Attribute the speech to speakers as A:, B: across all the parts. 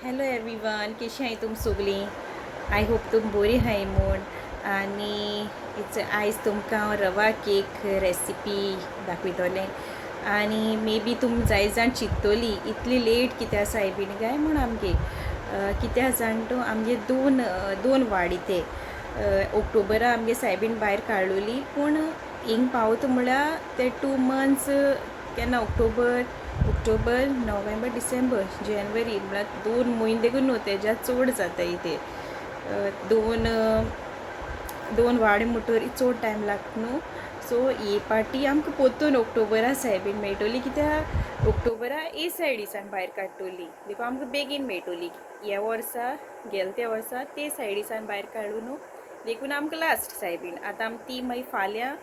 A: Hello everyone, कशी हाय तुम सगळीं? आय होप तुम बरी हाय म्हूण. आनी आयज तुमकां रवा केक रेसिपी दाखयतलें. आनी मे बी तुम जाय जाण चिंततली इतली लेट कित्या आसाय बीन काय म्हूण आमगे कित्या जाण तूं आमगे दोन वाडी ते ऑक्टोबरा आमगे सायबीण भायर काडलोली. पूण हिंग पावता म्हळ्यार ते 2 मंथ्स केन्ना ऑक्टोबर नोव्हेंबर डिसेंबर जानेवारी म्हळ्यार 2 म्हयने देखून न्हू तेज्या चड जाताय ते. दोन वाडे म्हणटोरी चड टायम लागता न्हू. सो ही पाटी आमकां पोत्तून ऑक्टोबरा सायबीण मेळटली कित्याक ऑक्टोबरा ए सायडीसान भायर काडटली देखून आमकां बेगीन मेळटली. ह्या वर्सा गेल्या त्या वर्सा ते सायडीसान भायर काडून न्हू देखून आमकां लास्ट सायबीण. आतां आमी ती मागीर फाल्यां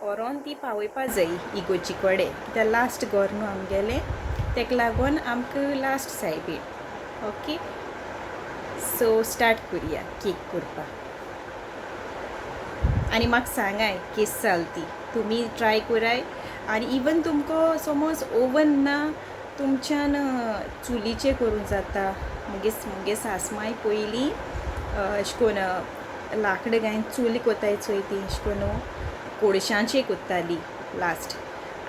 A: व्होरोन ती पावयपा जाय इगोर्जी कडेन कित्याक लास्ट घर न्हू आमगेलें, तेका लागोन आमकां लास्ट सायबीण. ओके, सो स्टार्ट करुया केक करपाक. आनी म्हाका सांगाय केस जाल ती तुमी ट्राय कराय. आनी इवन तुमकां समज ओवन ना तुमच्यान चुलीचेर करूंक जाता. मुगे सासमाय पयलीं अशें करून लांकडां घायन चूल कोत्ताय चोय ती अशें करून कोळशांचेर कोत्ताली लास्ट.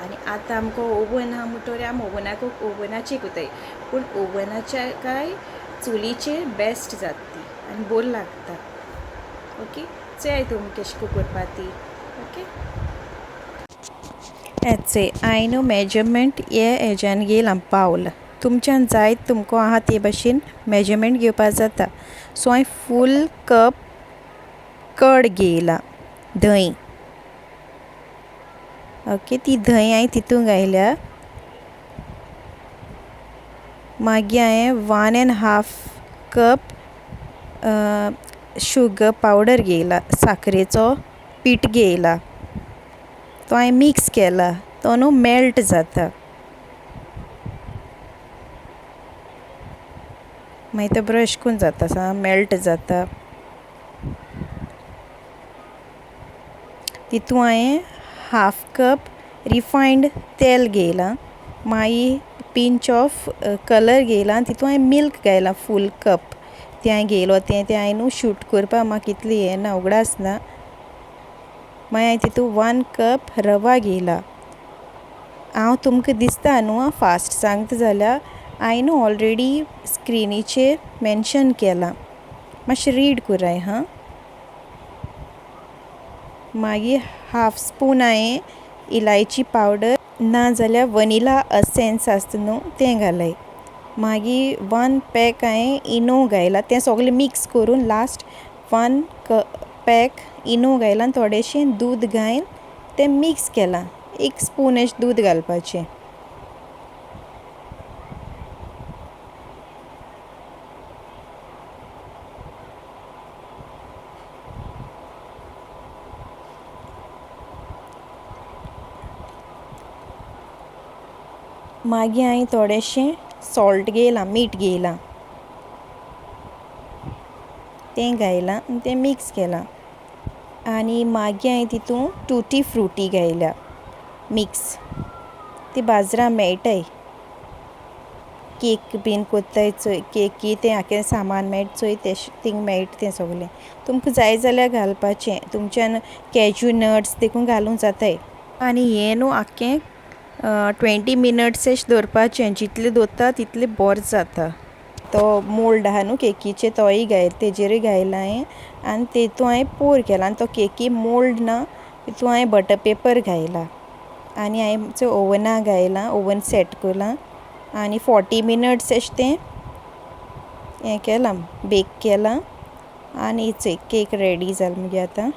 A: आनी आतां आमकां ओवन आहा म्हणटोरी आमी ओवनाचेर कोत्ताय. पूण ओवनाच्या काय चुलीचेर बेस्ट जाता ती आनी बरी लागता. ओके, चोय तुमी केश को करपा ती. ओके, हेचे हांवें मेजरमेंट हे हेज्यान घेयलां पावल. तुमच्यान जायत तुमकां आहा ते भाशेन मेजरमेंट घेवपा जाता. सो हांवें फूल कप कर्ड घेयलां, धंय. ओके, ती धंय हांवें तितून घायल्या. मागीर हांवें 1.5 कप शुगर पावडर घेयला, साखरेचो पीठ घेयला. तो हांवें मिक्स केला, तो न्हू मेल्ट जाता. मागीर तो ब्रश करून जाता सा मेल्ट जाता. तितू हांवें 1/2 कप रिफायंड तेल घेयलां. मागीर पिंच ऑफ कलर घेयला. तितू हांवें मिल्क घायला फूल कप. तें हांवें घेयलो तें हांवें न्हू शूट करपा म्हाका इतली हें ना, उगडास ना. मागीर हांवें तितू 1 कप रवा घेयला. हांव तुमकां दिसता न्हू फास्ट सांगता जाल्यार हांवें न्हू ऑलरेडी स्क्रिनीचेर मेन्शन केलां, मातशें रीड कराय हां. मागीर 1/2 स्पून हांवें इलायची पावडर ना जाल्यार वनिला असेन्स आसता न्हू तें घालाय. मागीर 1 पॅक हांवें इनो घायला. तें सगळें मिक्स करून लास्ट 1 पॅक इनो घायला आनी थोडेंशें दूद घायन तें मिक्स केलां. 1 स्पून एशें दूद घालपाचें. मागीर हांवें थोडेंशें सॉल्ट घेयलां, मीठ घेयलां, तें घायलां आनी तें मिक्स केलां. आनी मागीर हांवें तितू टुटी फ्रुटी घायल्या मिक्स. ती बाजरां मेळटाय, केक बीन कोत्ताय चोय, केकी तें हांवें सामान मेळटा चोय थिंग मेळटा तें सगलें. तुमकां जाय जाल्यार घालपाचें. तुमच्यान कॅज्यू नट्स देखून घालूंक जाताय. आनी हें न्हू आख्खें 20 मिनट्स एशें दवरपाचें. जितलें दवरता तितलें बरें जाता. तो मोल्ड आहा न्हू केकीचेर तोय तेजेरूय घायला हांवें आनी तितू हांवें पोर केला. आनी तो केकी मोल्ड ना तितू हांवें बटर पेपर घायला. आनी हांवें चोय ओवना घायलां, ओवन सेट कोरलां आनी 40 मिनट्स एशें तें हें केलां, बेक केलां. आनी चोय केक रेडी जाला मगे आतां.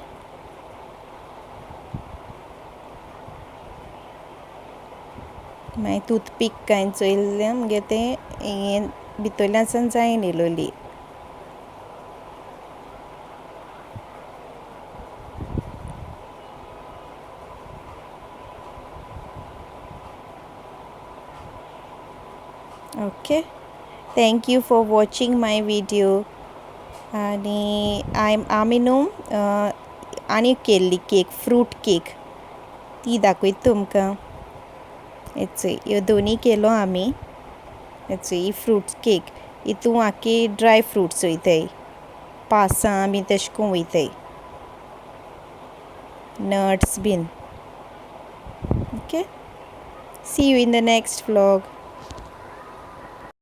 A: मागीर टूथपीक घायन चोयलें मगे तें हें भितरल्यान जायन येयलोली. Okay, thank you for watching my video. आनी आमी न्हू आनी केल्ली केक, फ्रूट केक, ती दाखयता तुमकां. हेचय ह्यो दोनी केलो आमी. हेचय ही फ्रूट केक हितू आख्खी ड्राय फ्रुट्स वयताय, पासां बी तशें करून वयताय, nuts bean. Okay, see you in the next vlog.